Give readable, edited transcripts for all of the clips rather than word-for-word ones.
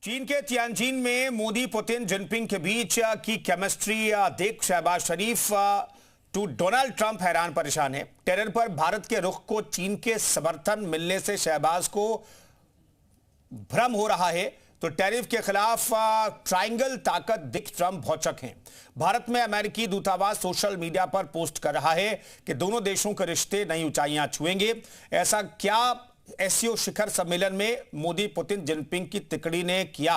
चीन के तियानजिन में मोदी पुतिन जिनपिंग के बीच की केमिस्ट्री देख शहबाज शरीफ टू डोनाल्ड ट्रंप हैरान परेशान है। टेरर पर भारत के रुख को चीन के समर्थन मिलने से शहबाज को भ्रम हो रहा है, तो टैरिफ के खिलाफ ट्रायंगल ताकत दिख ट्रंप भौचक हैं। भारत में अमेरिकी दूतावास सोशल मीडिया पर पोस्ट कर रहा है कि दोनों देशों के रिश्ते नई ऊंचाइयां छुएंगे। ऐसा क्या एससीओ शिखर सम्मेलन में मोदी पुतिन जिनपिंग की तिकड़ी ने किया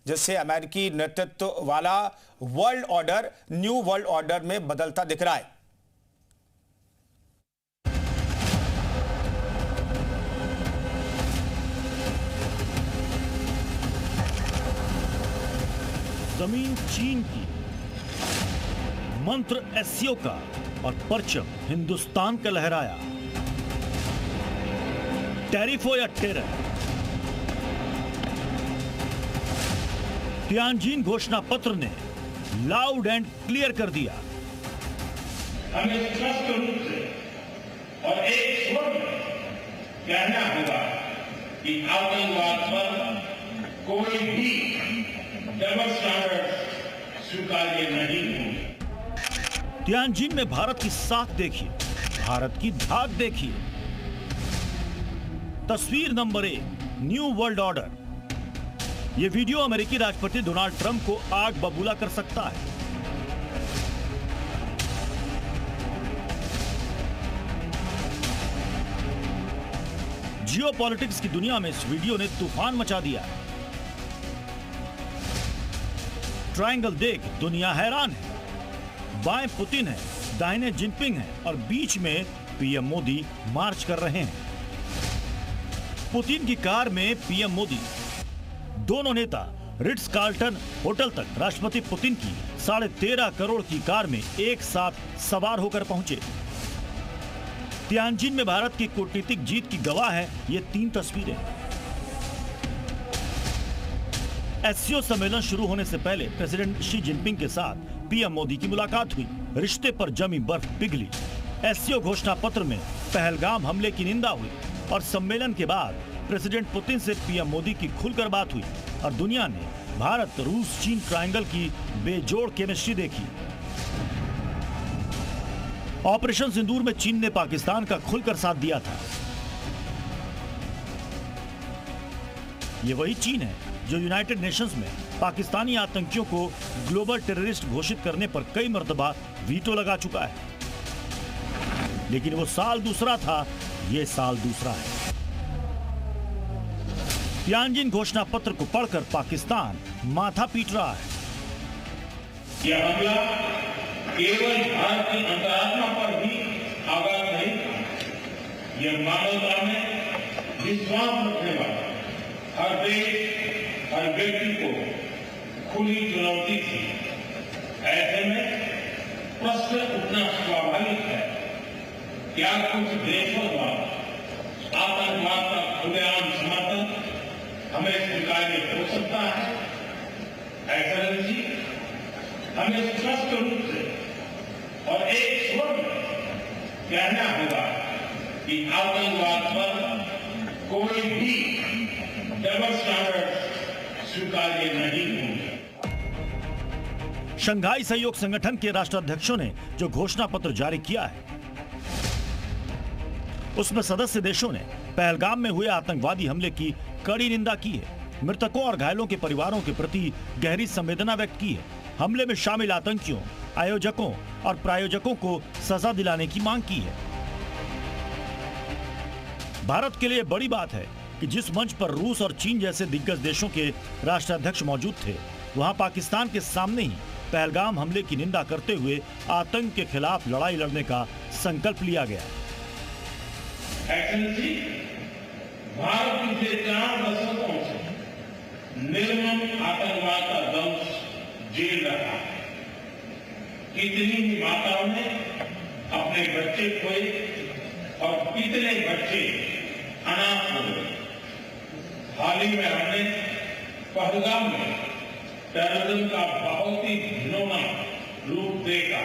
जिससे अमेरिकी नेतृत्व वाला world order new world order में बदलता दिख रहा है? जमीन चीन की, मंत्र एससीओ का और परचम हिंदुस्तान का लहराया। टैरिफ हो या टेरर, तियानजिन घोषणा पत्र ने लाउड एंड क्लियर कर दिया। हमें स्पष्ट रूप से और एक स्वर में कहना होगा कि आतंकवाद पर कोई भी डबल स्टैंडर्ड स्वीकार्य नहीं होंगे। तियानजिन में भारत की साख देखिए, भारत की धाक देखिए। तस्वीर नंबर 1, न्यू वर्ल्ड ऑर्डर। यह वीडियो अमेरिकी राष्ट्रपति डोनाल्ड ट्रंप को आग बबूला कर सकता है। जियोपॉलिटिक्स की दुनिया में इस वीडियो ने तूफान मचा दिया। ट्रायंगल देख दुनिया हैरान है। बाएं पुतिन है, दाहिने जिनपिंग है और बीच में पीएम मोदी मार्च कर रहे हैं। पुतिन की कार में पीएम मोदी, दोनों नेता रिट्स कार्ल्टन होटल तक राष्ट्रपति पुतिन की 13.5 करोड़ की कार में एक साथ सवार होकर पहुंचे। तियानजिन में भारत की कूटनीतिक जीत की गवाह है ये 3 तस्वीरें। एससीओ सम्मेलन शुरू होने से पहले प्रेसिडेंट शी जिनपिंग के साथ पीएम मोदी की मुलाकात हुई। रिश्ते पर जमी बर्फ पिघली। एससीओ घोषणा पत्र में पहलगाम हमले की निंदा हुई और सम्मेलन के बाद प्रेसिडेंट पुतिन से पीएम मोदी की खुलकर बात हुई और दुनिया ने भारत रूस चीन ट्रायंगल की बेजोड़ केमिस्ट्री देखी। ऑपरेशन सिंदूर में चीन ने पाकिस्तान का खुलकर साथ दिया था। यह वही चीन है जो यूनाइटेड नेशंस में पाकिस्तानी आतंकियों को ग्लोबल टेररिस्ट घोषित करने पर कई मर्तबा वीटो लगा चुका है। लेकिन वो साल दूसरा था, ये साल दूसरा है। तियानजिन घोषणा पत्र को पढ़कर पाकिस्तान माथा पीट रहा है। यह हमला केवल भारत की अंतरात्मा पर भी आघात नहीं था, यह मानवता में विश्वास रखने वाला हर देश हर व्यक्ति को खुली चुनौती थी। ऐसे में प्रश्न उठना स्वाभाविक है, क्या कुछ देशों द्वारा आतंकवाद का खुलेआम समर्थन हमें स्वीकार्य हो सकता है? एक्सेलेंसी, हमें स्पष्ट रूप से और एक स्वर में कहना होगा कि आतंकवाद पर कोई भी डबल स्टैंडर्ड स्वीकार्य नहीं होंगे। शंघाई सहयोग संगठन के राष्ट्राध्यक्षों ने जो घोषणा पत्र जारी किया है उसमें सदस्य देशों ने पहलगाम में हुए आतंकवादी हमले की कड़ी निंदा की है। मृतकों और घायलों के परिवारों के प्रति गहरी संवेदना व्यक्त की है। हमले में शामिल आतंकियों, आयोजकों और प्रायोजकों को सजा दिलाने की मांग की है। भारत के लिए बड़ी बात है कि जिस मंच पर रूस और चीन जैसे दिग्गज देशों के राष्ट्राध्यक्ष मौजूद थे, वहां पाकिस्तान के सामने ही पहलगाम हमले की निंदा करते हुए आतंक के खिलाफ लड़ाई लड़ने का संकल्प लिया गया। एक्सेलेंसी, भारत पिछले 4 दशकों से निर्मम आतंकवाद का दंश झेल रहा है। कितनी ही माताओं ने अपने बच्चे खोए और कितने बच्चे अनाथ हो गए। हाल ही में हमने पहलगाम में टेररिज्म का बहुत ही घिनौना रूप देखा।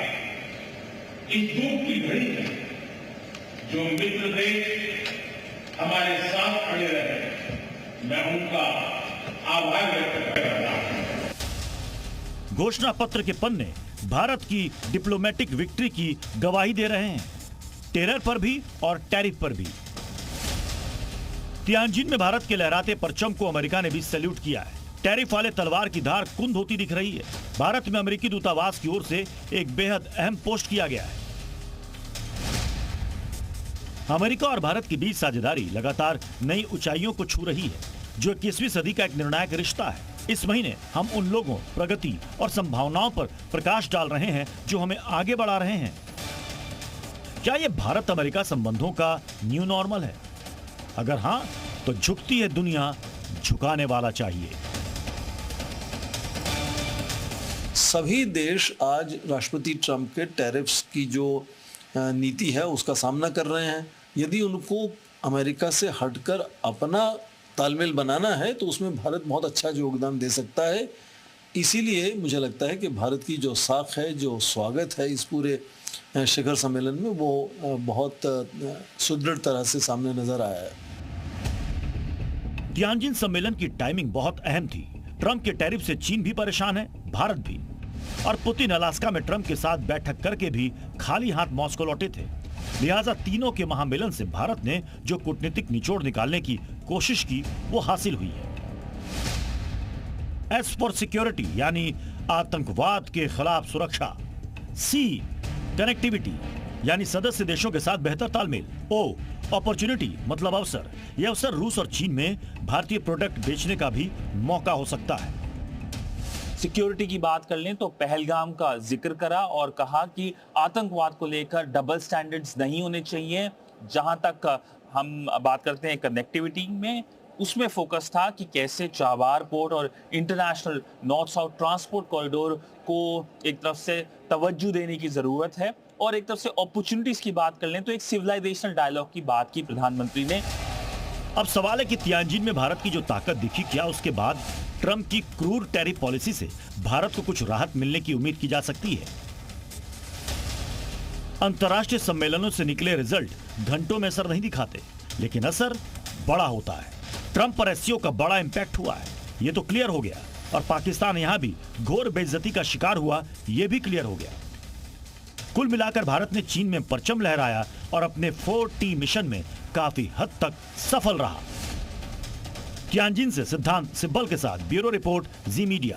इस दुख की घड़ी में जो मित्र देश हमारे साथ खड़े रहे, मैं उनका आभार व्यक्त करता हूं। घोषणा पत्र के पन्ने भारत की डिप्लोमेटिक विक्ट्री की गवाही दे रहे हैं, टेरर पर भी और टैरिफ पर भी। तियानजिन में भारत के लहराते परचम को अमेरिका ने भी सैल्यूट किया है। टैरिफ वाले तलवार की धार कुंद होती दिख रही है। भारत में अमेरिकी दूतावास की ओर से एक बेहद अहम पोस्ट किया गया है। अमेरिका और भारत की बीच साझेदारी लगातार नई ऊंचाइयों को छू रही है, जो 21वीं सदी का एक निर्णायक रिश्ता है। इस महीने हम उन लोगों, प्रगति और संभावनाओं पर प्रकाश डाल रहे हैं जो हमें आगे बढ़ा रहे हैं। क्या यह भारत अमेरिका संबंधों का न्यू नॉर्मल है? अगर हां, तो झुकती है दुनिया, झुकाने वाला चाहिए। सभी देश आज राष्ट्रपति ट्रंप के टैरिफ्स की जो नीति है उसका सामना कर रहे हैं। यदि उनको अमेरिका से हटकर अपना तालमेल बनाना है तो उसमें भारत बहुत अच्छा योगदान दे सकता है। इसीलिए मुझे लगता है कि भारत की जो साख है, जो स्वागत है इस पूरे शिखर सम्मेलन में, वो बहुत सुदृढ़ तरह से सामने नजर आया है। तियानजिन सम्मेलन की टाइमिंग बहुत अहम थी। ट्रंप के टैरिफ से चीन भी परेशान है, भारत भी। और पुतिन अलास्का में ट्रंप के साथ बैठक करके भी खाली हाथ मॉस्को लौटे थे। लिहाजा तीनों के महामिलन से भारत ने जो कूटनीतिक निचोड़ निकालने की कोशिश की वो हासिल हुई है। एस फॉर सिक्योरिटी यानी आतंकवाद के खिलाफ सुरक्षा, सी कनेक्टिविटी यानी सदस्य देशों के साथ बेहतर तालमेल, ओ अपॉर्चुनिटी मतलब अवसर। यह अवसर रूस और चीन में भारतीय प्रोडक्ट बेचने का भी मौका हो सकता है। सिक्योरिटी की बात कर लें तो पहलगाम का जिक्र करा और कहा कि आतंकवाद को लेकर डबल स्टैंडर्ड्स नहीं होने चाहिए। जहां तक हम बात करते हैं कनेक्टिविटी में, उसमें फोकस था कि कैसे चाबार पोर्ट और international north south transport corridor को एक तरफ से तवज्जो देने की जरूरत है, और एक तरफ से अपॉर्चुनिटीज की बात कर लें तो एक सिविलाइजेशनल डायलॉग की बात की प्रधानमंत्री ने। अब सवाल है कि तियानजिन में भारत की जो ताकत दिखी, क्या उसके बाद ट्रंप की क्रूर टैरिफ पॉलिसी से भारत को कुछ राहत मिलने की उम्मीद की जा सकती है? अंतर्राष्ट्रीय सम्मेलनों से निकले रिजल्ट घंटों में असर नहीं दिखाते, लेकिन असर बड़ा होता है। ट्रंप पर एससीओ का बड़ा इंपैक्ट हुआ है, यह तो क्लियर हो गया, और पाकिस्तान यहां भी घोर बेइज्जती का शिकार हुआ, यह भी क्लियर हो गया। कुल मिलाकर भारत ने चीन में परचम लहराया और अपने 4T मिशन में काफी हद तक सफल रहा। तियानजिन से सिद्धांत सिब्बल के साथ ब्यूरो रिपोर्ट, जी मीडिया।